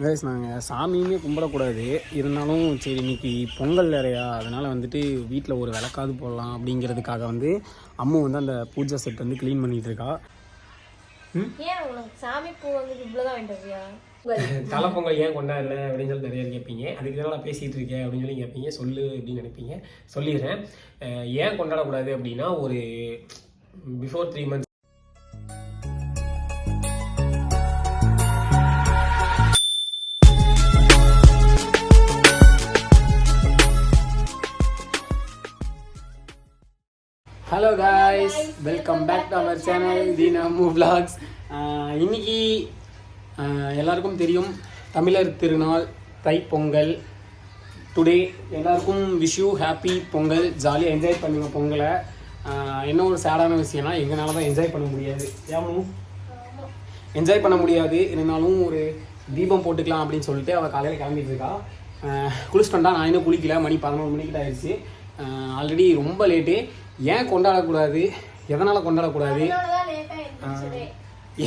Guys நாங்கள் சாமியுமே கும்பிடக்கூடாது, இருந்தாலும் சரி இன்னைக்கு பொங்கல் வேறையா, அதனால் வந்துட்டு வீட்டில் ஒரு விளக்காது போடலாம் அப்படிங்கிறதுக்காக வந்து அம்மா வந்து அந்த பூஜை செட் வந்து க்ளீன் பண்ணிகிட்டு இருக்கா. ஏன் உனக்கு சாமி பூ வந்து இவ்வளோதான் வேண்டியதுயா? தலை பொங்கல் ஏன் கொண்டாடல அப்படின்னு சொல்லி நிறைய கேட்பீங்க. அதுக்கு தான் நான் பேசிகிட்டு இருக்கேன் அப்படின்னு சொல்லி கேட்பீங்க. சொல்லு அப்படின்னு நினைப்பீங்க. சொல்லிடுறேன். ஏன் கொண்டாடக்கூடாது அப்படின்னா, ஒரு before 3 months hello guys, welcome back to our channel தினமு vlogs. இன்னைக்கு எல்லாருக்கும் தெரியும் தமிழர் திருநாள் தைப்பொங்கல். டுடே எல்லாருக்கும் விஷ் யூ ஹாப்பி பொங்கல். ஜாலியாக என்ஜாய் பண்ணுங்க பொங்கலை. என்ன ஒரு சேடான விஷயம்னா எங்களால தான் என்ஜாய் பண்ண முடியாது. ஏன் என்ஜாய் பண்ண முடியாது, இருந்தாலும் ஒரு தீபம் போட்டுக்கலாம் அப்படின்னு சொல்லிட்டு அவள் காலையில் கிளம்பிட்டு இருக்கா. குளிச்சுட்டா, நான் இன்னும் குளிக்கல. மணி 11 மணிக்கிட்ட ஆயிடுச்சு. ஆல்ரெடி ரொம்ப லேட்டு. ஏன் கொண்டாடக்கூடாது, எதனால் கொண்டாடக்கூடாது,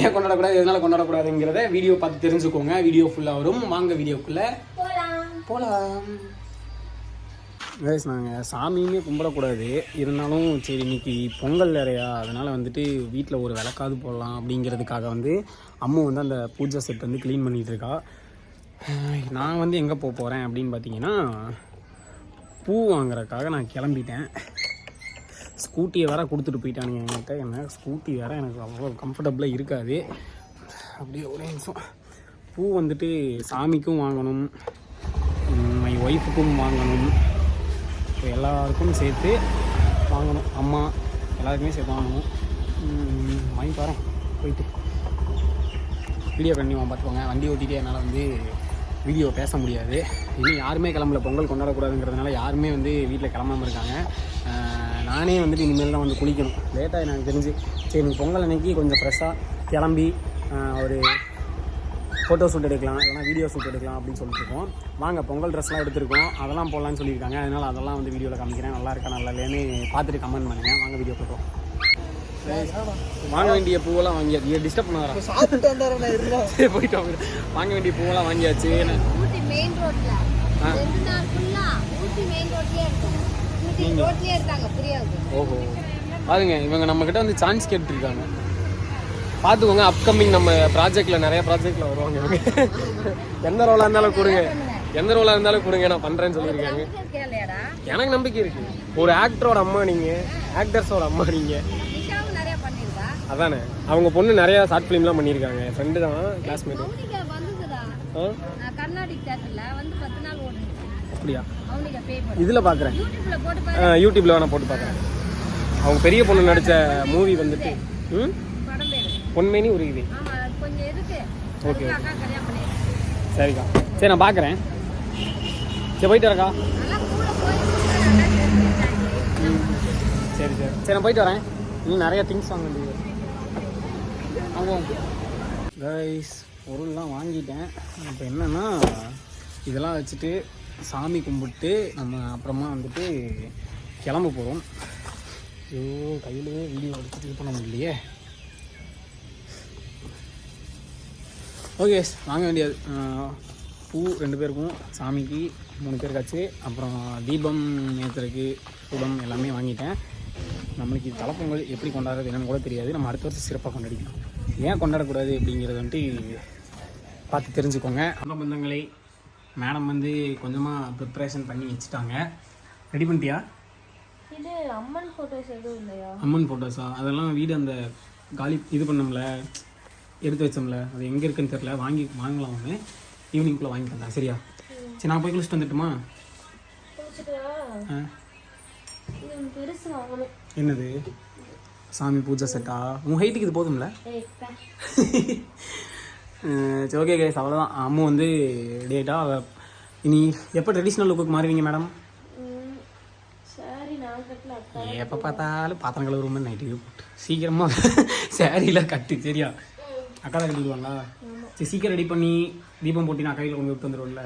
ஏன் கொண்டாடக்கூடாது, எதனால் கொண்டாடக்கூடாதுங்கிறத வீடியோ பார்த்து தெரிஞ்சுக்கோங்க. வீடியோ ஃபுல்லாக வரும். வாங்க வீடியோக்குள்ளே போகலாம். கைஸ் நாங்கள் சாமியுமே கும்பிடக்கூடாது, இருந்தாலும் சரி இன்னைக்கு பொங்கல் வேறையா, அதனால் வந்துட்டு வீட்டில் ஒரு விளக்காது போடலாம் அப்படிங்கிறதுக்காக வந்து அம்மா வந்து அந்த பூஜை செட் வந்து க்ளீன் பண்ணிகிட்டு இருக்கா. நான் வந்து எங்கே போக போகிறேன் அப்படின்னு பார்த்தீங்கன்னா, பூ வாங்குறதுக்காக நான் கிளம்பிட்டேன். ஸ்கூட்டியை வேறு கொடுத்துட்டு போயிட்டானுங்க என்கிட்ட. என்ன ஸ்கூட்டி வேறு எனக்கு அவ்வளோ கம்ஃபர்டபுளாக இருக்காது. அப்படியே ஒரே நிமிஷம். பூ வந்துட்டு சாமிக்கும் வாங்கணும், மை ஒய்ஃபுக்கும் வாங்கணும், எல்லாருக்கும் சேர்த்து வாங்கணும். அம்மா எல்லாருக்குமே சேர்த்து வாங்கணும். வாங்கி பாருங்க. போயிட்டு வீடியோ கண்டிப்பாக பார்த்துக்கோங்க. வண்டி ஓட்டிகிட்டே என்னால் வந்து வீடியோ பேச முடியாது. இன்னும் யாருமே கிளம்பல, பொங்கல் கொண்டாடக்கூடாதுங்கிறதுனால யாருமே வந்து வீட்டில் கிளம்பாமல் இருக்காங்க. நானே வந்துட்டு இனிமேல் தான் வந்து குளிக்கணும். லேட்டாக எனக்கு தெரிஞ்சு சரி நீங்கள் பொங்கல் அன்னைக்கு கொஞ்சம் ஃப்ரெஷ்ஷாக கிளம்பி ஒரு ஃபோட்டோ ஷூட் எடுக்கலாம், இல்லைனா வீடியோ ஷூட் எடுக்கலாம் அப்படின்னு சொல்லிட்டுருக்கோம். வாங்க, பொங்கல் ட்ரெஸ்லாம் எடுத்துருக்கோம், அதெல்லாம் போடலான்னு சொல்லியிருக்காங்க. அதனால் அதெல்லாம் வந்து வீடியோவில் காமிக்கிறேன். நல்லா இருக்கா நல்லா இல்லைன்னு பார்த்துட்டு கமெண்ட் பண்ணுங்கள். வாங்க வீடியோ போட்டோம். வாங்க வேண்டிய பூவெல்லாம் வாங்கியாச்சு. டிஸ்டர்ப் பண்ண வரேன். போயிட்டு வாங்க வேண்டிய பூவெல்லாம் வாங்கியாச்சு. ஓஹோ, பாருங்க இவங்க நம்ம கிட்ட வந்து சான்ஸ் கேட்டுருக்காங்க. பார்த்துக்கோங்க, அப்கமிங் நம்ம ப்ராஜெக்டில் நிறைய ப்ராஜெக்டில் வருவாங்க இவங்க. எந்த ரோலாக இருந்தாலும் கொடுங்க, எந்த ரோலாக இருந்தாலும் கொடுங்க, நான் பண்ணுறேன்னு சொல்லியிருக்காங்க. எனக்கு நம்பிக்கை இருக்குது. ஒரு ஆக்டரோட அம்மா நீங்கள், ஆக்டர்ஸோட அம்மா நீங்கள். அதானே, அவங்க பொண்ணு நிறையா ஷார்ட் ஃபிலிம்லாம் பண்ணியிருக்காங்க. என் ஃப்ரெண்டு தான், கிளாஸ்மேட்டு. அப்படியா? இதில் பார்க்குறேன், யூடியூப்பில் வேணால் போட்டு பார்க்குறேன். அவங்க பெரிய பொண்ணு நடித்த மூவி வந்துட்டு பொன்மேனி ஒரு இது. ஓகே, சரிக்கா. சரி நான் பார்க்குறேன். சரி போயிட்டு வரக்கா. சரி சரி சரி நான் போயிட்டு வரேன். இன்னும் நிறைய திங்ஸ் வாங்க வேண்டியது. ஆமாம் கைஸ், பொருள்லாம் வாங்கிட்டேன். இப்போ என்னென்னா, இதெல்லாம் வச்சுட்டு சாமி கும்பிட்டு நம்ம அப்புறமா வந்துட்டு கிளம்ப போகிறோம். ஐயோ, கையிலேயே வீடியோ எடுத்துட்டு இது பண்ண முடியலையே. ஓகே, வாங்க வேண்டியது பூ 2 பேருக்கும், சாமிக்கு 3 பேருக்காச்சு, அப்புறம் தீபம் ஏற்றுறதுக்கு சுடம் எல்லாமே வாங்கிட்டேன். நம்மளுக்கு தலைப்பொங்கல் எப்படி கொண்டாடுறது என்னன்னு கூட தெரியாது. நம்ம அடுத்த வருஷம் சிறப்பாக கொண்டாடிக்கலாம். ஏன் கொண்டாடக்கூடாது அப்படிங்கிறது வந்துட்டு பார்த்து தெரிஞ்சுக்கோங்க. அம்மா பந்தங்களை மேடம் வந்து கொஞ்சமாக ப்ரிப்ரேஷன் பண்ணி வச்சுட்டாங்க. ரெடி பண்ணிட்டியா? இது அம்மன் ஃபோட்டோஸ் எதுவும் இல்லையா? அம்மன் ஃபோட்டோஸா? அதெல்லாம் வீடு அந்த காலி இது பண்ணோம்ல, எடுத்து வச்சோம்ல, அது எங்கே இருக்குன்னு தெரில. வாங்கலாம். ஒன்று ஈவினிங்குள்ளே வாங்கி தந்தேன். சரியா? சரி நான் போய் குளிச்சுட்டு வந்துட்டுமா? என்னது சாமி பூஜை செட்டா? உங்கள் ஹைட்டுக்கு இது போதும்ல? சரி ஓகே கைஸ், அவ்வளோதான். அம்மா வந்து டேட்டா. இனி எப்போ ட்ரெடிஷ்னல் லுக்குக்கு மாறுவீங்க மேடம்? எப்போ பார்த்தாலும் பாத்திரம் கழுவுற நைட்டு போட்டு சீக்கிரமாக சேரீல கட்டு. சரியா? அக்கா தான் கட்டி விடுவாங்களா? சரி சீக்கிரம் ரெடி பண்ணி தீபம் போட்டி நான் கையில் கொண்டு விட்டு வந்துடுவோம்ல.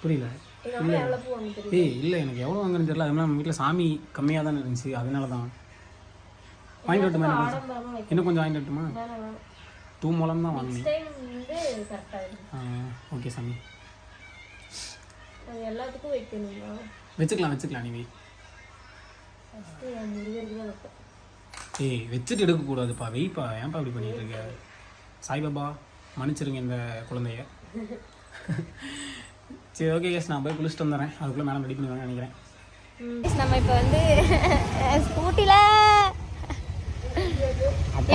புரியல? இல்லை எனக்கு எவ்வளோ வாங்குறேன்னு தெரியல. அதனால நம்ம வீட்டில் சாமி கம்மியாக தானே இருந்துச்சு, அதனால தான் வாங்கிட்டு வரட்டுமா? இன்னும் கொஞ்சம் வாங்கிட்டு வரட்டுமா? 2 முழம் தான் வாங்கினேன். டைம் வந்து கரெக்டாக இருக்கும். ஓகே சாமி, அது எல்லாத்துக்கும் வைக்கணுங்களா? வச்சுக்கலாம் நீ வை. ஃபஸ்ட்டு என் முருகருக்கு தான் வைப்பேன். ஏய் வச்சுட்டு எடுக்கக்கூடாதுப்பா, வெய்ப்பா, ஏன்ப்பா இப்படி பண்ணிட்டு இருக்க? சாய்பாபா மன்னிச்சிருங்க இந்த குழந்தைய. சரி ஓகே கேஸ், நான் போய் குளிச்சுட்டு வந்துடுறேன். அதுக்குள்ளே மேடம் ரெடி பண்ணுவாங்க நினைக்கிறேன். நம்ம இப்போ வந்து ஸ்கூட்டில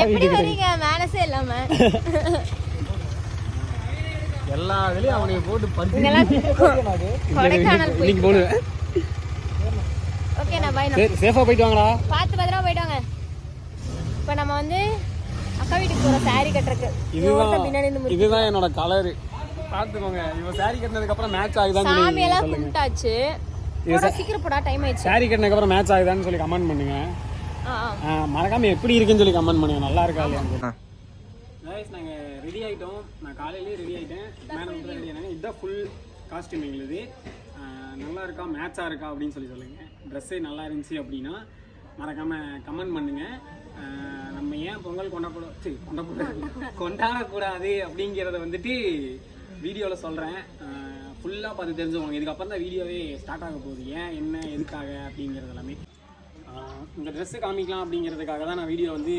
எப்படி வரீங்க? மேனஸே இல்லாம எல்லா வேலையும் அவனை போட்டு கொடைக்கானல் போய் போடுவேன். ஓகே நான் பாய். சேஃபா போயிட்டு வாங்களா, பார்த்து பத்திரமா போயிட்டு வாங்க. இப்போ நம்ம வந்து அக்கா வீட்டுக்கு போகிறோம் சாரி கட்டுறதுக்கு. இதுதான் என்னோட கலரு, பார்த்துக்கோங்க. இவன் சாரி கட்டினதுக்கு அப்புறம் மேட்ச் ஆகுதான்னு சாமி எல்லாம் கும்பிட்டாச்சு. சீக்கிரம் போடா, டைம் ஆயிடுச்சு. சாரி கட்டினதுக்கு அப்புறம் மேட்ச் ஆகுதான்னு சொல்லி கமெண்ட் பண்ணுங்க. மறக்காம எப்படி இருக்குன்னு சொல்லி கமெண்ட் பண்ணுங்க, நல்லா இருக்கா இல்லையா. நாங்கள் ரெடி ஆகிட்டோம். நான் காலையிலேயே ரெடி ஆகிட்டேன். மேடம் மட்டும் ரெடி ஆனாங்க. இதுதான் ஃபுல் காஸ்டியூம் எங்களுது. நல்லா இருக்கா, மேட்சாக இருக்கா அப்படின்னு சொல்லி சொல்லுங்கள். ட்ரெஸ்ஸே நல்லா இருந்துச்சு அப்படின்னா மறக்காமல் கமெண்ட் பண்ணுங்கள். நம்ம ஏன் பொங்கல் கொண்டாடக்கூடாது அப்படிங்கிறத வந்துட்டு வீடியோவில் சொல்கிறேன். ஃபுல்லாக பார்த்து தெரிஞ்சுக்கோங்க. இதுக்கப்புறம் தான் வீடியோவே ஸ்டார்ட் ஆக போகுது. ஏன், என்ன, எதுக்காக அப்படிங்கிறது எல்லாமே இந்த ட்ரெஸ்ஸு காமிக்கலாம் அப்படிங்கிறதுக்காக தான் நான் வீடியோ வந்து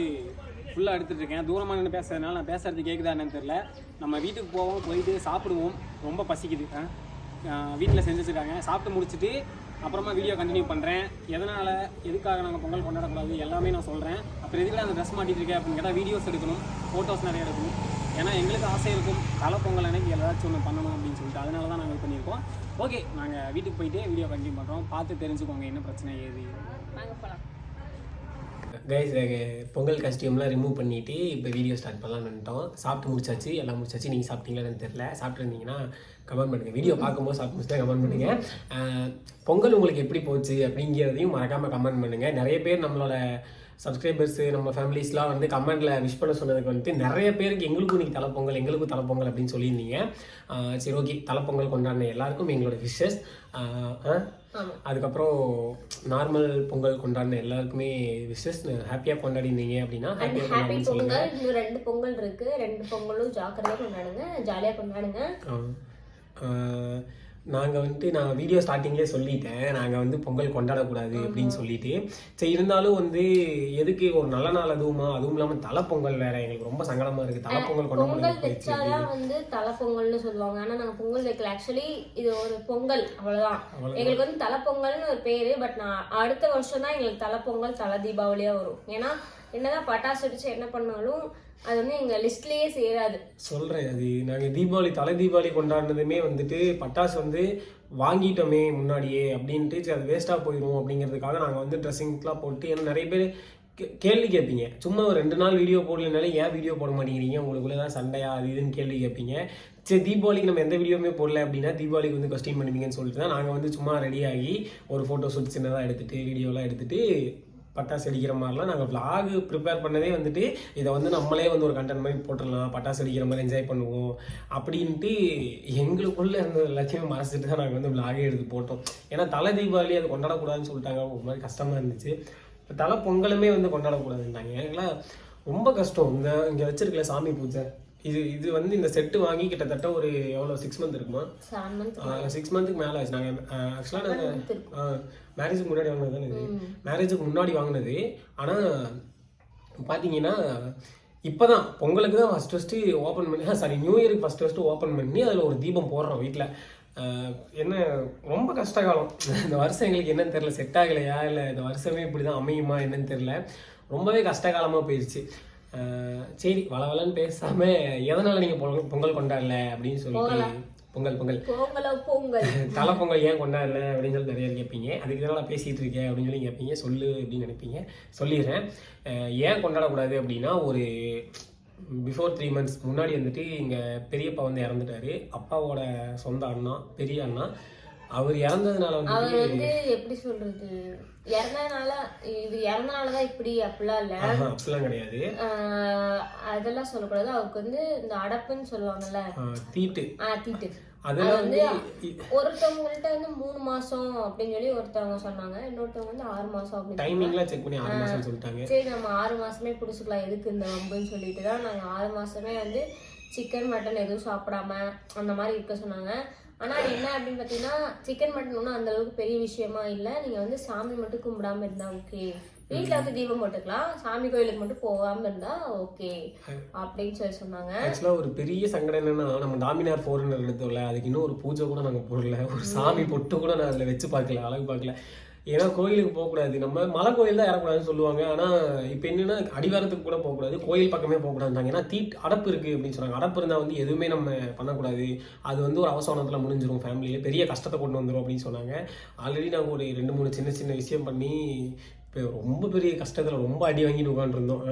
ஃபுல்லாக எடுத்துகிட்ருக்கேன். தூரமாக நின்று பேசுறதுனால நான் பேசுகிறது கேட்குதா என்னன்னு தெரில. நம்ம வீட்டுக்கு போவோம், போயிட்டு சாப்பிடுவோம். ரொம்ப பசிக்குது. வீட்டில் செஞ்சு வச்சுருக்காங்க. சாப்பிட்டு முடிச்சுட்டு அப்புறமா வீடியோ கண்டினியூ பண்ணுறேன். எதனால், எதுக்காக நாங்கள் பொங்கல் கொண்டாடக்கூடாது எல்லாமே நான் சொல்கிறேன். அப்புறம் எதுக்கு அந்த ட்ரெஸ் மாட்டிட்டு இருக்கேன் அப்படின்னு கேட்டால் வீடியோஸ் எடுக்கணும், ஃபோட்டோஸ் நிறைய எடுக்கணும். ஏன்னா எங்களுக்கு ஆசை இருக்கும் தலை பொங்கல் அன்னைக்கு ஏதாச்சும் ஒன்று பண்ணணும் அப்படின்னு சொல்லிட்டு, அதனால தான் நாங்கள் பண்ணியிருக்கோம். ஓகே, நாங்கள் வீட்டுக்கு போயிட்டு வீடியோ கண்டினியூ பண்ணுறோம். பார்த்து தெரிஞ்சுக்கோங்க என்ன பிரச்சனை ஏது. நாங்கள் போகலாம் கைஸ். பொங்கல் காஸ்டியூம்லாம் ரிமூவ் பண்ணிவிட்டு இப்போ வீடியோ ஸ்டார்ட் பண்ணலாம்னு நினைட்டோம். சாப்பிட்டு முடிச்சாச்சு, எல்லாம் முடிச்சாச்சு. நீங்கள் சாப்பிட்டீங்களான்னு தெரில. சாப்பிட்ருந்தீங்கன்னா கமெண்ட் பண்ணுங்கள். வீடியோ பார்க்கும்போது சாப்பிட்டு முடிச்சுட்டு கமெண்ட் பண்ணுங்கள். பொங்கல் உங்களுக்கு எப்படி போச்சு அப்படிங்கிறதையும் மறக்காமல் கமெண்ட் பண்ணுங்கள். நிறைய பேர் நம்மளோட சப்ஸ்கிரைபர்ஸு, நம்ம ஃபேமிலிஸ்லாம் வந்து கமெண்ட்டில் விஷ் பண்ண சொன்னதுக்கு வந்துட்டு நிறைய பேருக்கு எங்களுக்கும் இன்றைக்கி தலைப்பொங்கல், எங்களுக்கும் தலைப்பொங்கல் அப்படின்னு சொல்லியிருந்தீங்க. சரி ஓகே, தலைப்பொங்கல் கொண்டாடின எல்லாருக்கும் எங்களோட விஷஸ். அதுக்கப்புறம் நார்மல் பொங்கல் கொண்டாடின எல்லாருக்குமே விஷஸ். ஹாப்பியாக கொண்டாடினீங்க அப்படின்னா ஹாப்பி பொங்கல். இன்னும் 2 பொங்கல் இருக்குது. 2 பொங்கலும் ஜாக்கிரதையாக கொண்டாடுங்க, ஜாலியாக கொண்டாடுங்க. நாங்கள் வந்துட்டு நான் வீடியோ ஸ்டார்டிங்லேயே சொல்லிட்டேன், நாங்கள் வந்து பொங்கல் கொண்டாடக்கூடாது அப்படின்னு சொல்லிட்டு. சரி இருந்தாலும் வந்து எதுக்கு ஒரு நல்ல நாள் அதுவும் இல்லாமல் தலைப்பொங்கல் வேற, எங்களுக்கு ரொம்ப சங்கடமாக இருக்குது. தலைப்பொங்கல் பொங்கல் வச்சாதான் வந்து தலைப்பொங்கல்னு சொல்லுவாங்க. ஆனால் நாங்கள் பொங்கல் வைக்கல. ஆக்சுவலி இது ஒரு பொங்கல், அவ்வளோதான். எங்களுக்கு வந்து தலைப்பொங்கல்னு ஒரு பேர். பட் நான் அடுத்த வருஷம் தான் எங்களுக்கு தலைப்பொங்கல், தலை தீபாவளியாக வரும். ஏன்னா என்னதான் பட்டாசு அடிச்சு என்ன பண்ணாலும் அது வந்து எங்கள் லிஸ்ட்லேயே சேராது. சொல்கிறேன், அது நாங்கள் தலை தீபாவளி கொண்டாடினதுமே வந்துட்டு பட்டாசு வந்து வாங்கிட்டோமே முன்னாடியே அப்படின்ட்டு அது வேஸ்ட்டாக போயிடும் அப்படிங்கிறதுக்காக நாங்கள் வந்து ட்ரெஸ்ஸிங்ஸ்லாம் போட்டு. ஏன்னா நிறைய பேர் கேள்வி கேட்பீங்க, சும்மா ஒரு 2 நாள் வீடியோ போடலனாலே ஏன் வீடியோ போட மாட்டேங்கிறீங்க, உங்களுக்குள்ளே தான் சண்டையா அது இதுன்னு கேள்வி கேட்பீங்க. சரி தீபாவளிக்கு நம்ம எந்த வீடியோவுமே போடல அப்படின்னா தீபாவளிக்கு வந்து கொஸ்டின் பண்ணுவீங்கன்னு சொல்லிட்டு தான் நாங்கள் வந்து சும்மா ரெடியாகி ஒரு ஃபோட்டோ ஷூட் சின்னதாக எடுத்துகிட்டு வீடியோலாம் எடுத்துகிட்டு பட்டாசு அடிக்கிற மாதிரிலாம் நாங்கள் vlog ப்ரிப்பேர் பண்ணதே வந்துட்டு இதை வந்து நம்மளே வந்து ஒரு கண்டென்ட் மாதிரி போட்டுடலாம், பட்டாசு அடிக்கிற மாதிரி என்ஜாய் பண்ணுவோம் அப்படின்ட்டு எங்களுக்குள்ளே இருந்த எல்லாத்தையுமே மறைச்சிட்டு தான் நாங்கள் வந்து vlog எடுத்து போட்டோம். ஏன்னா தலை தீபாவளி அது கொண்டாடக்கூடாதுன்னு சொல்லிட்டாங்க. ஒரு மாதிரி கஷ்டமாக இருந்துச்சு. இப்போ தலை பொங்கலுமே வந்து கொண்டாடக்கூடாதுன்ட்டாங்க. எனக்குலாம் ரொம்ப கஷ்டம். இங்கே வச்சிருக்கல சாமி பூஜை, இது வந்து இந்த செட்டு வாங்கி கிட்டத்தட்ட ஒரு எவ்வளோ 6 மந்த் இருக்குமா, 6 மந்த்துக்கு மேலே ஆச்சு. நாங்கள் ஆக்சுவலாக நாங்கள் மேரேஜுக்கு முன்னாடி வாங்கினது தானே இது, மேரேஜுக்கு முன்னாடி வாங்கினது. ஆனால் பார்த்தீங்கன்னா இப்போ தான் பொங்கலுக்கு தான் ஃபஸ்ட்டு ஓப்பன் பண்ணி, நியூ இயருக்கு ஃபஸ்ட்டு ஓப்பன் பண்ணி அதில் ஒரு தீபம் போடுறோம் வீட்டில். என்ன ரொம்ப கஷ்டகாலம் இந்த வருஷம். எங்களுக்கு என்னன்னு தெரில, செட் ஆகலையா இல்லை இந்த வருஷமே இப்படி தான் அமையுமா என்னன்னு தெரில. ரொம்பவே கஷ்டகாலமாக போயிடுச்சு. சரி வளவலன்னு பேசாமல் எதனால் நீங்கள் பொங்கல் கொண்டாடல அப்படின்னு சொல்லிட்டு பொங்கல் தலை பொங்கல் ஏன் கொண்டாடல அப்படின்னு சொல்லி நிறைய கேட்பீங்க. அதுக்கு இதனால் பேசிகிட்டு இருக்கேன் அப்படின்னு சொல்லி கேட்பீங்க. சொல்லு அப்படின்னு நினைப்பீங்க. சொல்லிடுறேன். ஏன் கொண்டாடக்கூடாது அப்படின்னா, ஒரு பிஃபோர் 3 மந்த்ஸ் முன்னாடி வந்துட்டு எங்கள் பெரியப்பா வந்து இறந்துட்டாரு. அப்பாவோட சொந்த அண்ணா, பெரிய அண்ணா. அவர் இறந்ததுனால வந்து எப்படி சொல்றது, இறந்தனாலதான் இப்படி அப்படிலாம் இல்ல, அப்படிலாம் கிடையாது. அதெல்லாம் சொல்லக்கூடாது. அவருக்கு வந்து இந்த அடப்புன்னு சொல்லுவாங்கல்ல, தீட்டு. தீட்டு. அதெல்லாம் வந்து ஒருத்தவங்கள்ட்ட வந்து 3 மாசம் அப்படின்னு சொல்லி ஒருத்தவங்க சொன்னாங்க, இன்னொருத்தவங்க வந்து 6 மாசம் அப்படின்னு. டைமிங்லாம் செக் பண்ணி 6 மாசம் சொல்லிட்டாங்க. சரி நம்ம 6 மாசமே புடிச்சுக்கலாம், எதுக்கு இந்த வம்புன்னு சொல்லிட்டு தான் நாங்க 6 மாசமே வந்து சிக்கன் மட்டன் எதுவும் சாப்பிடாம அந்த மாதிரி இருக்க சொன்னாங்க. ஆனா என்ன அப்படின்னு பாத்தீங்கன்னா, சிக்கன் மட்டன் ஒன்றும் அந்த அளவுக்கு பெரிய விஷயமா இல்லை. நீங்க வந்து சாமி மட்டும் கும்பிடாம இருந்தா ஓகே, வீட்டுல வந்து தீபம் போட்டுக்கலாம், சாமி கோயிலுக்கு மட்டும் போகாம இருந்தா ஓகே அப்படின்னு சொல்லி சொன்னாங்க. ஆக்சுவலா ஒரு பெரிய சங்கடம் என்னன்னா, நம்ம டாமினார் 400 எடுத்தோம்ல, அதுக்கு இன்னும் ஒரு பூஜை கூட நாங்க போடல, ஒரு சாமி பொட்டு கூட நான் அதுல வச்சு பார்க்கல, அழகு பார்க்கல. ஏன்னா கோயிலுக்கு போகக்கூடாது, நம்ம மலை கோயில் தான் இறக்கூடாதுன்னு சொல்லுவாங்க. ஆனால் இப்போ என்னன்னா அடிவாரத்துக்கு கூட போகக்கூடாது, கோயில் பக்கமே போகக்கூடாதுட்டாங்க. ஏன்னா அடப்பு இருக்குது அப்படின்னு சொன்னாங்க. அடப்பு இருந்தால் வந்து எதுவுமே நம்ம பண்ணக்கூடாது, அது வந்து ஒரு அவசரத்தில் முடிஞ்சிடும், ஃபேமிலியில் பெரிய கஷ்டத்தை கொண்டு வந்துடும் அப்படின்னு சொன்னாங்க. ஆல்ரெடி நாங்கள் ஒரு 2-3 சின்ன சின்ன விஷயம் பண்ணி இப்போ ரொம்ப பெரிய கஷ்டத்தில் ரொம்ப அடி வாங்கிட்டு உட்காந்துருந்தோம்.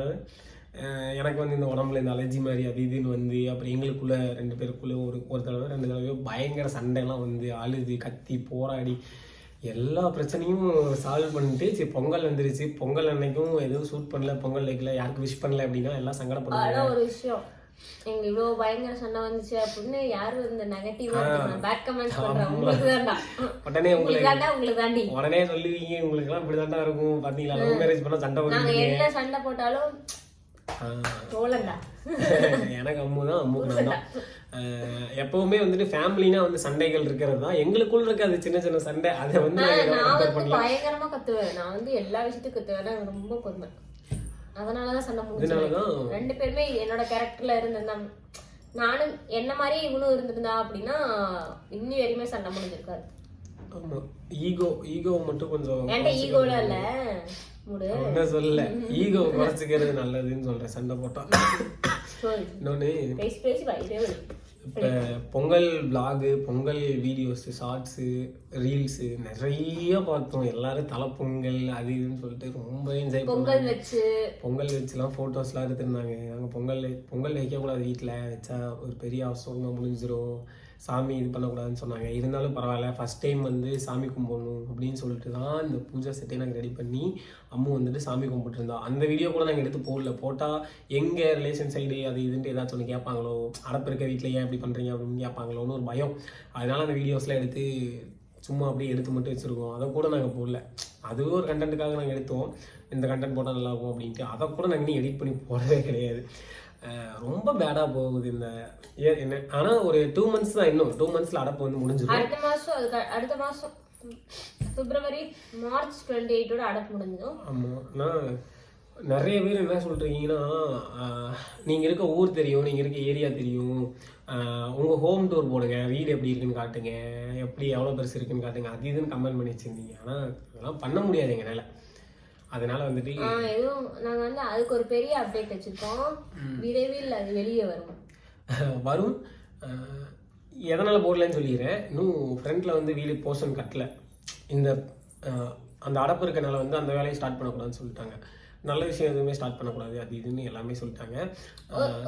எனக்கு வந்து இந்த உடம்புல இந்த அலர்ஜி மாதிரி அது இதுன்னு வந்து, அப்புறம் எங்களுக்குள்ள 2 பேருக்குள்ளே ஒரு தடவை 2 தடவையோ பயங்கர சண்டைலாம் வந்து அழுது கத்தி போராடி எல்லா பிரச்சனையும் சால்வ் பண்ணிட்டு, சரி பொங்கல் வந்துருச்சு, பொங்கல் அன்னைக்கும் எதுவும் ஷூட் பண்ணல, பொங்கல் வைக்கல, யாருக்கு விஷ் பண்ணல அப்படின்னா எல்லாம் சங்கடப்படுவாங்க. ஒரு விஷயம், எங்க இவ்வளவு பயங்கர சண்டை வந்துச்சு அப்படின்னு யாரும் இந்த நெகட்டிவா பேட் கமெண்ட்ஸ் பண்றாங்க, உங்களுக்கு தான்டா, உடனே உங்களுக்கு தாண்டி உடனே சொல்லுவீங்க, உங்களுக்கு எல்லாம் இப்படிதான்டா இருக்கும், பாத்தீங்களா லவ் மேரேஜ் பண்ணா சண்டை வரும், நாங்க என்ன சண்டை போட்டாலும் தோலண்டா. எனக்கு அம்முதான், அம்முக்கு தான். எப்பவுமே வந்துட்டு ஃபேமிலினா வந்து சண்டைகள் இருக்கிறது தான் எங்களுக்குள்ள இருக்காது, சின்ன சின்ன சண்டை. அதை வந்து நான் வந்து பயங்கரமா கத்துவேன், நான் வந்து எல்லா விஷயத்தையும் கத்துவேன், எனக்கு ரொம்ப பொறுமை, அதனாலதான் சண்டை முடிஞ்சது. 2 பேருமே என்னோட கேரக்டர்ல இருந்திருந்தா, நானும் என்ன மாதிரி இவனும் இருந்திருந்தா அப்படின்னா இன்னி வரையுமே சண்டை முடிஞ்சிருக்காது. ஆமா, ஈகோ மட்டும் கொஞ்சம், என்கிட்ட ஈகோல இல்ல, என்ன சொல்லல, ஈகோ குறைச்சிக்கிறது நல்லதுன்னு சொல்றேன் சண்டை போட்டா. இன்னொன்னு, இப்போ Pongal vlog, Pongal videos, shorts, reels நிறைய பார்த்தோம். எல்லாரும் தலைப்பொங்கல் அது இதுன்னு சொல்லிட்டு ரொம்ப என்ஜாய் பண்ணாங்க. பொங்கல் வச்சுலாம் ஃபோட்டோஸ்லாம் எடுத்துருந்தாங்க. நாங்கள் பொங்கல் வைக்கக்கூடாது, வீட்டில் வச்சா ஒரு பெரிய அவசரமாக முடிஞ்சிடும், சாமி இது பண்ணக்கூடாதுன்னு சொன்னாங்க. இருந்தாலும் பரவாயில்ல, ஃபஸ்ட் டைம் வந்து சாமி கும்பிடணும் அப்படின்னு சொல்லிட்டு தான் இந்த பூஜா செட்டை நாங்கள் ரெடி பண்ணி அம்மு வந்துட்டு சாமி கும்பிட்டுருந்தா. அந்த வீடியோ கூட நாங்கள் எடுத்து போட்டால் எங்கள் ரிலேஷன் சைடு அது இதுன்ட்டு ஏதாச்சும் ஒன்று கேட்பாங்களோ, அடப்பு இருக்க வீட்டில் ஏன் இப்படி பண்ணுறீங்க அப்படின்னு கேட்பாங்களோன்னு ஒரு பயம். அதனால் அந்த வீடியோஸ்லாம் எடுத்து சும்மா அப்படியே எடுத்து மட்டும் வச்சுருக்கோம். அதை கூட நாங்கள் போடல, அதுவும் ஒரு கண்டென்ட்டுக்காக நாங்கள் எடுத்தோம், இந்த கண்டென்ட் போட்டால் நல்லாயிருக்கும் அப்படின்ட்டு. அதை கூட நாங்கள் இன்னும் எடிட் பண்ணி போடவே கிடையாது. ரொம்ப பேடாக போகுது இந்த என்ன. ஆனால் ஒரு 2 months தான், இன்னும் 2 monthsல அடப்பு வந்து முடிஞ்சிடும். அடுத்த மாதம் பிப்ரவரி மார்ச் 28 அடப்பு முடிஞ்சிடும். ஆமாம், நான் நிறைய பேர் என்ன சொல்கிறீங்கன்னா, நீங்கள் இருக்க ஊர் தெரியும், நீங்கள் இருக்க ஏரியா தெரியும், உங்கள் ஹோம் டூர் போடுங்க, வீடு எப்படி இருக்குன்னு காட்டுங்க, எப்படி எவ்வளோ பெருசு இருக்குன்னு காட்டுங்க, அது இதுன்னு கமெண்ட் பண்ணி வச்சுருந்தீங்க. ஆனால் அதெல்லாம் பண்ண முடியாது எங்களால். அதனால வந்துட்டு எதுவும் நாங்கள் வந்து அதுக்கு ஒரு பெரிய அப்டேட் வச்சுருக்கோம், விரைவில் அது வெளியே வரும். எதனால் போடலன்னு சொல்லிடுறேன். இன்னும் ஃப்ரண்ட்டில் வந்து வீடு போர்ஷன் கட்டலை, இந்த அந்த அடப்பு இருக்கனால வந்து அந்த வேலையை ஸ்டார்ட் பண்ணக்கூடாதுன்னு சொல்லிட்டாங்க. நல்ல விஷயம் எதுவுமே ஸ்டார்ட் பண்ணக்கூடாது அது இதுன்னு எல்லாமே சொல்லிட்டாங்க.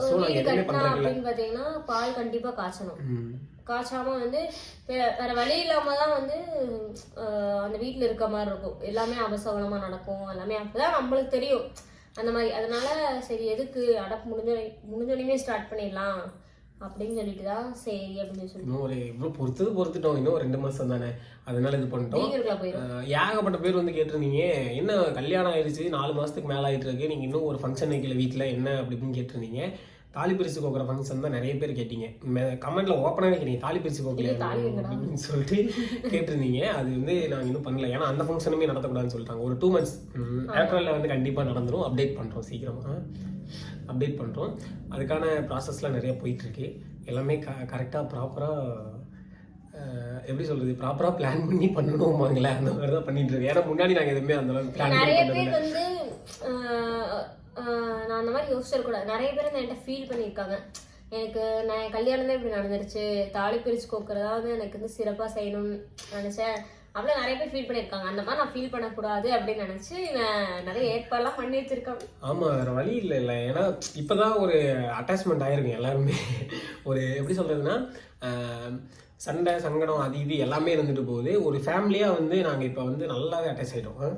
ஸோ நாங்கள் எதுவுமே பண்ணுறதில்ல. பார்த்தீங்கன்னா பால் கண்டிப்பாக காய்ச்சணும், காய்ச்சாம வந்து வேற வழி இல்லாம தான் வந்து அந்த வீட்டில் இருக்க மாதிரி இருக்கும், எல்லாமே அபசகனமாக நடக்கும், எல்லாமே அப்போதான் நம்மளுக்கு தெரியும் அந்த மாதிரி. அதனால சரி எதுக்கு அடப்பு முடிஞ்சோடனே ஸ்டார்ட் பண்ணிடலாம் அப்படின்னு சொல்லிட்டு தான் சரி அப்படின்னு சொல்லி இன்னும் ஒரு இவ்வளோ பொறுத்துட்டோம். இன்னும் 2 மாதம் தானே, அதனால இது பண்ணிட்டோம். ஏகப்பட்ட பேர் வந்து கேட்டிருந்தீங்க, என்ன கல்யாணம் ஆயிடுச்சு 4 மாதத்துக்கு மேலே ஆகிட்டு இருக்கு, நீங்கள் இன்னும் ஒரு ஃபங்க்ஷன் வைக்கல வீட்டில் என்ன அப்படின்னு கேட்டிருந்தீங்க. தாலி பிரிச்சு கோக்குற ஃபங்க்ஷன் தான் நிறைய பேர் கேட்டீங்க, கமெண்ட்ல ஓப்பனாகவே கேட்டீங்க, தாலி பிரிச்சு கோக்கல அப்படின்னு சொல்லிட்டு கேட்டிருந்தீங்க. அது வந்து நாங்கள் இன்னும் பண்ணல, ஏன்னா அந்த ஃபங்க்ஷனுமே நடத்தக்கூடாதுன்னு சொல்லிட்டாங்க. ஒரு 2 months ஏப்ரலில் வந்து கண்டிப்பாக நடந்துடும். அப்டேட் பண்ணுறோம், சீக்கிரமாக அப்டேட் பண்ணுறோம். அதுக்கான ப்ராசஸ்லாம் நிறைய போயிட்டுருக்கு. எல்லாமே கரெக்டாக ப்ராப்பராக எப்படி சொல்கிறது, ப்ராப்பராக பிளான் பண்ணி பண்ணணுமாங்களே, அந்த மாதிரி தான் பண்ணிட்டு இருக்கேன். ஏன்னா முன்னாடி நாங்கள் எதுவுமே அந்த அளவுக்கு பிளான் பண்ணி நான் அந்த மாதிரி யோசிச்சிடக்கூடாது. நிறைய பேர் என்கிட்ட ஃபீல் பண்ணியிருக்காங்க, எனக்கு நான் கல்யாணம் தான் இப்படி நடந்துருச்சு, தாலி பிரிச்சு கோக்குறதா வந்து எனக்கு வந்து சிறப்பாக செய்யணும்னு நினச்சேன், அவ்வளோ நிறைய பேர் ஃபீல் பண்ணியிருக்காங்க. அந்த மாதிரி நான் ஃபீல் பண்ணக்கூடாது அப்படின்னு நினச்சி நிறைய ஏற்பாடுலாம் பண்ணி வச்சிருக்காங்க. ஆமாம், வேறு வழி இல்லை. ஏன்னா இப்போ தான் ஒரு அட்டாச்மெண்ட் ஆகிருக்கும் எல்லாருமே. ஒரு எப்படி சொல்கிறதுனா, சண்டை சங்கடம் அது இது எல்லாமே இருந்துட்டு போகுது. ஒரு ஃபேமிலியாக வந்து நாங்கள் இப்போ வந்து நல்லாவே அட்டாச் ஆகிட்டோம்.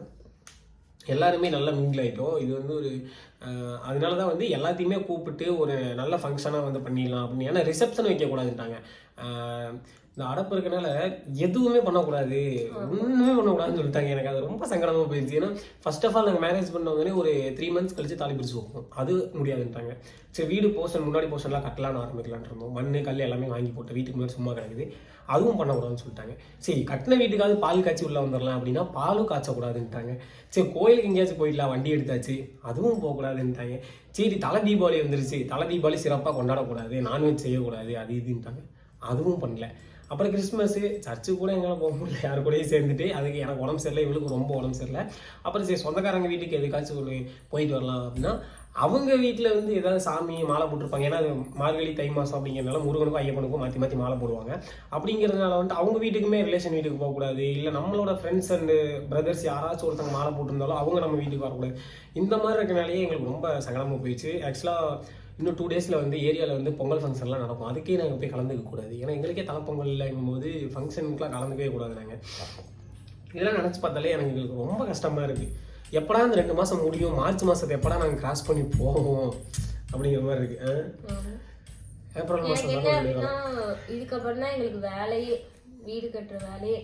எல்லாருமே நல்லா மிங்கிள் ஆகிட்டோம். இது வந்து ஒரு அதனால தான் வந்து எல்லாத்தையுமே கூப்பிட்டு ஒரு நல்ல ஃபங்க்ஷனாக வந்து பண்ணிடலாம் அப்படின்னு. ஏன்னா ரிசப்ஷன் வைக்கக்கூடாதுட்டாங்க. இந்த அடப்பு இருக்கனால எதுவுமே பண்ணக்கூடாது, ஒன்றுமே பண்ணக்கூடாதுன்னு சொல்லிட்டாங்க. எனக்கு அது ரொம்ப சங்கடமாக போயிடுச்சு. ஏன்னா ஃபர்ஸ்ட் ஆஃப் ஆல் நாங்கள் மேரேஜ் பண்ணவொடனே ஒரு 3 months கழிச்சு தாலி பிரிச்சு வைப்போம். அது முடியாதுன்ட்டாங்க. சரி வீடு போர்ஷன் முன்னாடி போர்ஷன்லாம் கட்டலான்னு ஆரம்பிக்கலான்னு இருந்தோம். மண் கல் எல்லாமே வாங்கி போட்டு வீட்டுக்கு முன்னாடி சும்மா கிடக்குது, அதுவும் பண்ணக்கூடாதுன்னு சொல்லிட்டாங்க. சரி கட்டின வீட்டுக்காவது பால் காய்ச்சி உள்ளே வந்துடலாம் அப்படின்னா பாலும் காய்ச்சக்கூடாதுன்ட்டாங்க. சரி கோயிலுக்கு எங்கேயாச்சும் போயிடலாம், வண்டி எடுத்தாச்சு, அதுவும் போகக்கூடாதுன்ட்டாங்க. சரி தலை தீபாவளி வந்துருச்சு, தலை தீபாவளி சிறப்பாக கொண்டாடக்கூடாது, நான்வெஜ் செய்யக்கூடாது, அது இதுன்ட்டாங்க. அதுவும் பண்ணல. அப்புறம் கிறிஸ்மஸ்ஸு சர்ச்சுக்கு கூட எங்களால் போக முடியல, யார் கூடயும் சேர்ந்துட்டு. அதுக்கு எனக்கு உடம்பு சரியில்லை, இவளுக்கு ரொம்ப உடம்பு சரியில்லை. அப்புறம் சரி சொந்தக்காரங்க வீட்டுக்கு எதுக்காச்சும் ஒரு போயிட்டு வரலாம் அப்படின்னா அவங்க வீட்டில் வந்து ஏதாவது சாமி மாலை போட்டிருப்பாங்க. ஏன்னா அது மார்கழி தை மாதம் அப்படிங்கிறதுனால முருகனுக்கும் ஐயப்பனுக்கும் மாற்றி மாற்றி மாலை போடுவாங்க. அப்படிங்கிறதுனால வந்துட்டு அவங்க வீட்டுக்குமே ரிலேஷன் வீட்டுக்கு போகக்கூடாது, இல்லை நம்மளோட ஃப்ரெண்ட்ஸ் அண்டு பிரதர்ஸ் யாராச்சும் ஒருத்தவங்க மாலை போட்டிருந்தாலும் அவங்க நம்ம வீட்டுக்கு வரக்கூடாது. இந்த மாதிரி இருக்கனாலேயே எங்களுக்கு ரொம்ப சங்கடமாக போயிடுச்சு. ஆக்சுவலாக இன்னும் 2 days வந்து ஏரியாவில் வந்து பொங்கல் ஃபங்க்ஷன்லாம் நடக்கும். அதுக்கே நாங்கள் போய் கலந்துக்க கூடாது. ஏன்னா எங்களுக்கே தலைப்பொங்கல் இல்லைங்கும் போது ஃபங்க்ஷனுக்குலாம் கலந்துக்கவே கூடாது. நாங்கள் இதெல்லாம் நினச்சி பார்த்தாலே எங்களுக்கு ரொம்ப கஷ்டமாக இருக்குது. எப்படா இந்த 2 மாதம் முடியும், மார்ச் மாதத்தை எப்படா நாங்கள் கிராஸ் பண்ணி போவோம் அப்படிங்கிற மாதிரி இருக்குது. ஏப்ரல் மாதம் இதுக்கப்புறம் தான் எங்களுக்கு வேலையே, வீடு கட்டுற வேலையே.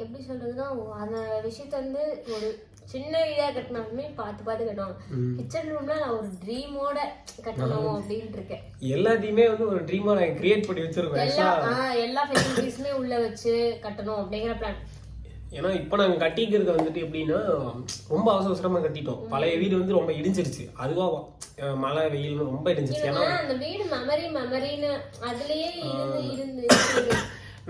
எப்படி சொல்றதுன்னா அந்த விஷயத்த வந்து ஒரு சின்ன வீடா கட்டினாலுமே பார்த்து கட்டணும். கிச்சன் ரூம்ல நான் ஒரு ட்ரீமோட கட்டணும் அப்படின்ட்டு இருக்கேன். எல்லாத்தையுமே வந்து ஒரு ட்ரீமா நான் கிரியேட் பண்ணி வச்சிருக்கேன். எல்லா ஃபெசிலிட்டிஸுமே உள்ள வச்சு கட்டணும் அப்படிங்கிற பிளான். ஏன்னா இப்போ நாங்கள் கட்டிக்கிறது வந்துட்டு எப்படின்னா ரொம்ப அவசரமாக கட்டிட்டோம். பழைய வீடு வந்து ரொம்ப இடிஞ்சிருச்சு, அதுவா மழை வெயில் ரொம்ப இடிஞ்சிருச்சு. ஏன்னா அந்த வீடு மெமரின்னு அதுலயே இருந்து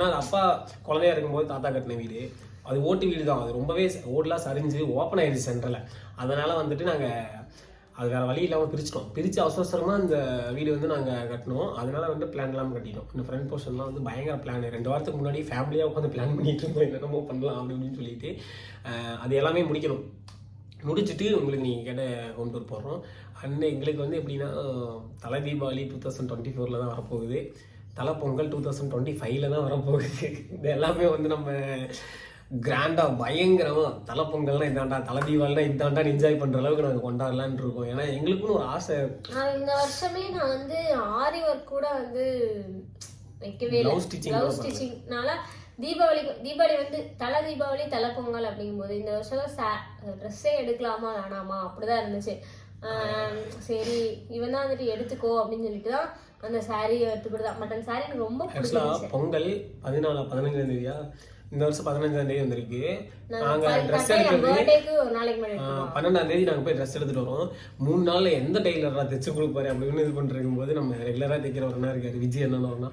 நான் அப்பா குழந்தையா இருக்கும்போது தாத்தா கட்டின வீடு, அது ஓட்டு வீடு தான். அது ரொம்பவே ஓடெலாம் சரிஞ்சு ஓப்பன் ஆயிடுச்சு சென்டரில். அதனால வந்துட்டு நாங்கள் அது வேறு வழி இல்லாமல் பிரித்து அவசரமாக இந்த வீடு வந்து நாங்கள் கட்டினோம். அதனால வந்து பிளான் இல்லாமல் கட்டிட்டோம். இந்த ஃப்ரண்ட் போர்ஷன்லாம் வந்து பயங்கர பிளான். 2 வாரத்துக்கு முன்னாடி ஃபேமிலியாக உட்காந்து பிளான் பண்ணிட்டு இருந்தோம், என்னென்னமோ பண்ணலாம் அப்படின்னு சொல்லிட்டு. அது எல்லாமே முடிச்சுட்டு உங்களுக்கு நீங்கள் கேட்ட ஹோம் டூர் போடுறோம். எங்களுக்கு வந்து எப்படின்னா தலை தீபாவளி 2024 தான் வரப்போகுது, தலை பொங்கல் 2025 தான் வரப்போகுது. இது எல்லாமே வந்து நம்ம கிராண்டா பயங்கரமா தலை பொங்கல்னா இதாண்டா, தலை தீபாவளினா இதாண்டா என்ஜாய் பண்ற அளவுக்கு நாங்கள் கொண்டாடலான்னு இருக்கோம். ஏன்னா எங்களுக்குன்னு ஒரு ஆசை. இந்த வருஷமே நான் வந்து ஆரி ஒர்க் கூட வந்து வைக்கவே இல்லை. ப்ளவுஸ் ஸ்டிச்சிங்னால தீபாவளி வந்து தலை தீபாவளி தலை பொங்கல் அப்படிங்கும்போது இந்த வருஷம் ட்ரெஸ்ஸே எடுக்கலாமா வேணாமா அப்படிதான் இருந்துச்சு. சரி இவன் தான் வந்துட்டு எடுத்துக்கோ அப்படின்னு சொல்லிட்டு தான் அந்த சாரீ எடுத்துக்கிட்டு மட்டன் சாரீ எனக்கு ரொம்ப பிடிச்சிருந்துச்சு. பொங்கல் 15ஆம் தேதியா, இந்த வருஷம் 15ஆம் தேதி வந்திருக்கு. நாங்க ட்ரெஸ் எடுக்கிறது 12ஆம் தேதி நாங்க போய் ட்ரெஸ் எடுத்துட்டு வரோம். 3 நாள்ல எந்த டெய்லரா தைச்சு கொடுப்பாரு அப்படின்னு இது பண்ணிருக்கும் போது நம்ம ரெகுலரா தைக்கிறவர்னா இருக்காரு விஜய் என்னன்னா,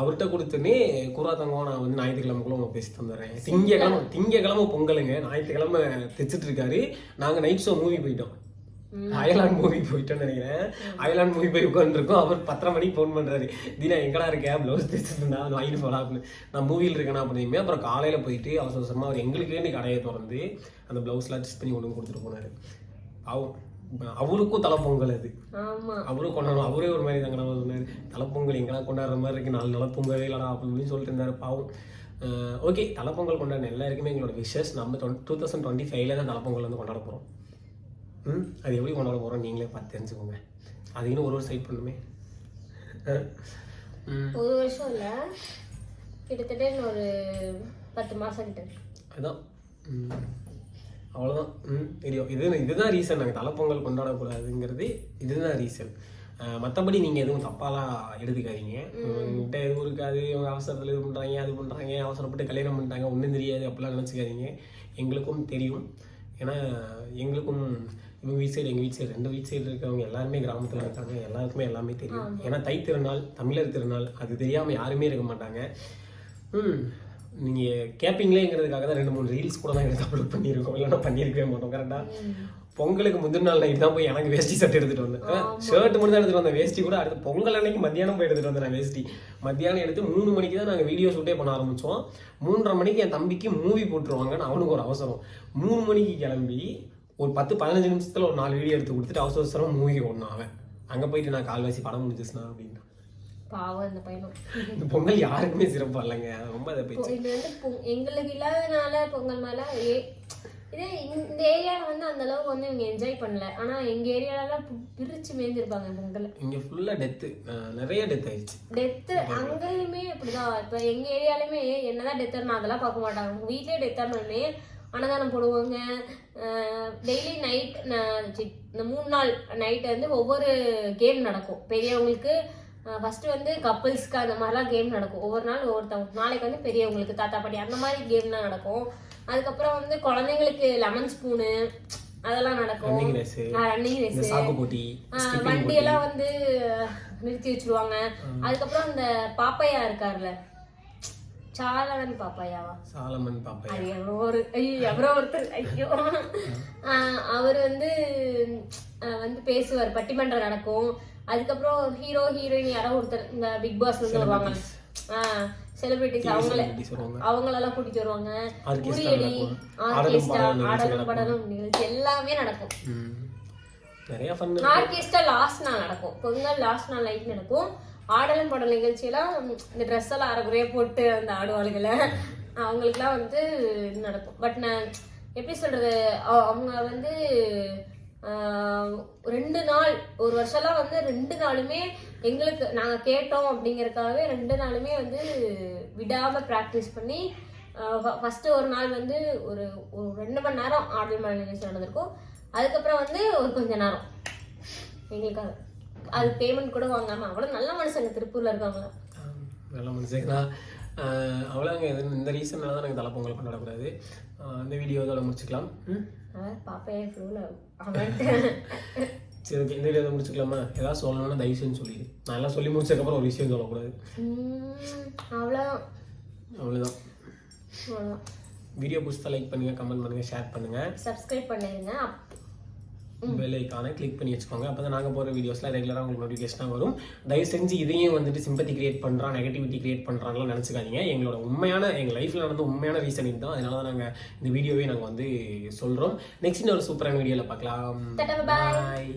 அவர்கிட்ட கொடுத்தோன்னே குரா தங்கம் நான் வந்து ஞாயிற்றுக்கிழமைக்குள்ள உங்க பேசி தந்துடுறேன். திங்கக்கிழமை பொங்கலுங்க, ஞாயிற்றுக்கிழமை தைச்சிட்டு இருக்காரு. நாங்க நைட் ஷோ மூவி போயிட்டோம், அயலாண்ட் மூவி போயிட்டோன்னு நினைக்கிறேன். அயலாண்ட் மூவி போய் உட்காந்துருக்கோம். அவர் 10:30 மணிக்கு ஃபோன் பண்ணுறாரு, தீனா எங்கடா இருக்கேன், ப்ளவுஸ் தைச்சிருந்தா அது வாங்கிட்டு போகலாம் அப்படின்னு. நான் மூவியில் இருக்கேன்னா அப்படியுமே. அப்புறம் காலையில் போயிட்டு அவசரமாக அவர் எங்களுக்கு வேண்டி கடையை திறந்து அந்த ப்ளவுஸ்லாம் ஸ்டிச் பண்ணி கொண்டு கொடுத்துட்டு போனார். அவருக்கும் தலைப்பொங்கல் அது, அவரும் கொண்டாடும். அவரே ஒரு மாதிரி தாங்க நம்ம சொன்னார், தலைப்பொங்கல் எங்கெல்லாம் கொண்டாடுற மாதிரி இருக்கு, 4 நாளாக தூங்கவே இல்லைடா அப்படின்னு சொல்லிட்டு இருந்தார் பாவம். ஓகே, தலைப்பொங்கல் கொண்டாடின எல்லாருக்குமே எங்களோட விஷஸ். நம்ம 2025 தான் தலைப்பொங்கல் வந்து கொண்டாட போகிறோம். அது எப்படி கொண்டாட போகிறோம் நீங்களே பார்த்து தெரிஞ்சுக்கோங்க. அது இன்னும் ஒரு சைட் பண்ணுமே. ஒரு வருஷம் இல்லை, கிட்டத்தட்ட ஒரு 10 மாதம் கிட்ட. அதுதான் அவ்வளோதான் தெரியும். இதுதான் ரீசன் நாங்கள் தலைப்பொங்கல் கொண்டாடக்கூடாதுங்கிறது. இதுதான் ரீசன். மற்றபடி நீங்கள் எதுவும் தப்பாலாம் எடுத்துக்காதீங்க. உங்கள்கிட்ட எதுவும் இருக்காது, இவங்க அவசரத்தில் இது பண்ணுறாங்க அது பண்ணுறாங்க, அவசரப்பட்டு கல்யாணம் பண்ணிட்டாங்க, ஒன்றும் தெரியாது அப்படிலாம் நினச்சிக்காதீங்க. எங்களுக்கும் தெரியும். ஏன்னா எங்களுக்கும் இவங்க வீட் சைடு எங்கள் வீட் சைடு 2 வீட் சைடு இருக்கிறவங்க எல்லாருமே கிராமத்தில் இருக்காங்க. எல்லாருக்குமே எல்லாமே தெரியும். ஏன்னா தை திருநாள், தமிழர் திருநாள், அது தெரியாமல் யாருமே இருக்க மாட்டாங்க. நீங்கள் கேட்பீங்களேங்கிறதுக்காக தான் 2-3 ரீல்ஸ் கூட தான் எடுத்து அப்லோட் பண்ணியிருக்கோம், இல்லைன்னா பண்ணியிருக்கவே மாட்டோம். கரெக்டாக பொங்கலுக்கு முந்தின நாள் நைட் தான் போய் எனக்கு வேஷ்டி சட்டை எடுத்துகிட்டு வந்தேன். ஷர்ட் மட்டும் தான் எடுத்துகிட்டு வந்தேன், வேஷ்டி கூட அடுத்து பொங்கல் அன்னைக்கு மத்தியானம் போய் எடுத்துகிட்டு வந்தேன். நான் வேஷ்டி மத்தியானம் எடுத்து 3 மணிக்கு தான் நாங்கள் வீடியோ ஷூட்டே பண்ண ஆரம்பித்தோம். 3:30 மணிக்கு என் தம்பிக்கு மூவி போட்டுருவாங்கன்னு அவனுக்கு ஒரு அவசரம். 3 மணிக்கு கிளம்பி ஒரு 10-15 நிமிஷத்தில் ஒரு 4 வீடியோ எடுத்து கொடுத்துட்டு அவசரம் மூவி ஓடணும். அவன் அங்கே போயிட்டு நான் கால்வாசி படம் முடிஞ்சிச்சுனா அப்படின்னா பாவம் இந்த பையனும். இந்த பொங்கல் யாருக்குமே சிறப்பாக இல்லைங்க, ரொம்ப அதை போயிடுச்சு. இது வந்து எங்களுக்கு இல்லாதனால பொங்கல் மேலே இதே இந்த ஏரியாவில் வந்து அந்த அளவுக்கு வந்து இவங்க என்ஜாய் பண்ணல. ஆனா எங்க ஏரியாலலாம் பிரிச்சு மேய்ஞ்சிருப்பாங்க பொங்கல். இங்க ஃபுல்லா டெத்து, நிறைய டெத் ஆயிடுச்சு. டெத்து அங்கேயுமே அப்படிதான். இப்போ எங்க ஏரியாலுமே என்னதான் டெத்துன்னு அதெல்லாம் பார்க்க மாட்டாங்க. உங்க வீட்லயே டெத்தானே அன்னதானம் போடுவாங்க. டெய்லி நைட் இந்த 3 நாள் நைட் வந்து ஒவ்வொரு கேம் நடக்கும். பெரியவங்களுக்கு ஃபர்ஸ்ட் வந்து கப்புள்ஸ்க்கு அந்த மாதிரிலாம் கேம் நடக்கும். ஒவ்வொரு நாள் ஒவ்வொருத்தவங்க. நாளைக்கு வந்து பெரியவங்களுக்கு தாத்தா பாட்டி அந்த மாதிரி கேம்லாம் நடக்கும். அதுக்கப்புறம் வந்து குழந்தைங்களுக்கு லெமன் ஸ்பூனு அதெல்லாம் நடக்கும். ரன்னிங் ரேஸ், வண்டியெல்லாம் வந்து நிறுத்தி வச்சிருவாங்க. அதுக்கப்புறம் அந்த பாப்பையா இருக்காருல்ல, சாலமன் பாப்பையாவா, சாலமன் பாப்பையா, எவரோ ஒருத்தர், ஐயோ அவர் வந்து பேசுவார். பட்டிமன்றம் நடக்கும். அதுக்கப்புறம் ஹீரோ ஹீரோயின் யாரோ ஒருத்தர் இந்த பிக் பாஸ் வந்து வருவாங்க, செலிபிரிட்டிஸ், அவங்களெல்லாம் கூட்டிட்டு வருவாங்க. உரியடி, ஆர்கெஸ்ட்ரா, ஆடலும் பாடலும் நிகழ்ச்சி எல்லாமே நடக்கும். ஆர்கெஸ்ட்ரா லாஸ்ட் நாள் நடக்கும். பொங்கல் லாஸ்ட் நாள் நைட் நடக்கும். ஆடலும் பாடல் நிகழ்ச்சியெல்லாம் இந்த ட்ரெஸ் எல்லாம் அரைக்குறையா போட்டு அந்த ஆடுவாளுகளை அவங்களுக்குலாம் வந்து இது நடக்கும். பட் நான் எப்படி சொல்றது, அவங்க வந்து 2 நாள், ஒரு வருஷம்லாம் வந்து 2 நாளுமே எங்களுக்கு நாங்கள் கேட்டோம் அப்படிங்கறதுக்காகவே 2 நாளுமே வந்து விடாம ப்ராக்டிஸ் பண்ணி ஃபர்ஸ்ட் ஒரு நாள் வந்து ஒரு 2 மணி நேரம் ஆடல் பாடல் நிகழ்ச்சி நடந்திருக்கும். அதுக்கப்புறம் வந்து ஒரு கொஞ்ச நேரம் எங்களுக்காக அது பேமெண்ட் கூட வாங்காம. அவ்வளோ நல்ல மனுஷங்க திருப்பூர்ல இருக்காங்க, நல்ல மனுஷங்க தான். அவ்வளோங்க, இந்த ரீசன்னால தான் நாங்கள் தலைப்பொங்கல் கொண்டாடக்கூடாது. இந்த வீடியோ இதோட முடிச்சுக்கலாம். பாப்பே ஃப்ளூல சரி, ஓகே, இந்த வீடியோ முடிச்சுக்கலாமா? ஏதாவது சொல்லணும்னா தயவு செஞ்சு சொல்லிடு. நான் எல்லாம் சொல்லி முடிச்சதுக்கப்புறம் ஒரு விஷயம் சொல்லக்கூடாது. அவ்வளோதான். வீடியோ பிடிச்சா லைக் பண்ணுங்க, கமெண்ட் பண்ணுங்க, ஷேர் பண்ணுங்க, சப்ஸ்கிரைப் பண்ணிருங்க, பெல் ஐக்கானை கிளிக் பண்ணி வச்சுக்கோங்க. அப்போ தான் நாங்கள் போகிற வீடியோஸ்லாம் ரெகுலராக உங்களுக்கு நோட்டிஃபிகேஷனாக வரும். தயவு செஞ்சு இதையும் வந்துட்டு சிம்பத்தி கிரியேட் பண்ணுறான், நெகட்டிவிட்டி கிரியேட் பண்ணுறாங்கலாம் நினச்சிக்காதீங்க. எங்களோட எங்கள் லைஃப்பில் நடந்த உண்மையான ரீசனிங் தான். அதனால தான் நாங்கள் இந்த வீடியோவே நாங்கள் வந்து சொல்கிறோம். நெக்ஸ்ட் ஒரு சூப்பரான வீடியோவில் பார்க்கலாம். பாய்.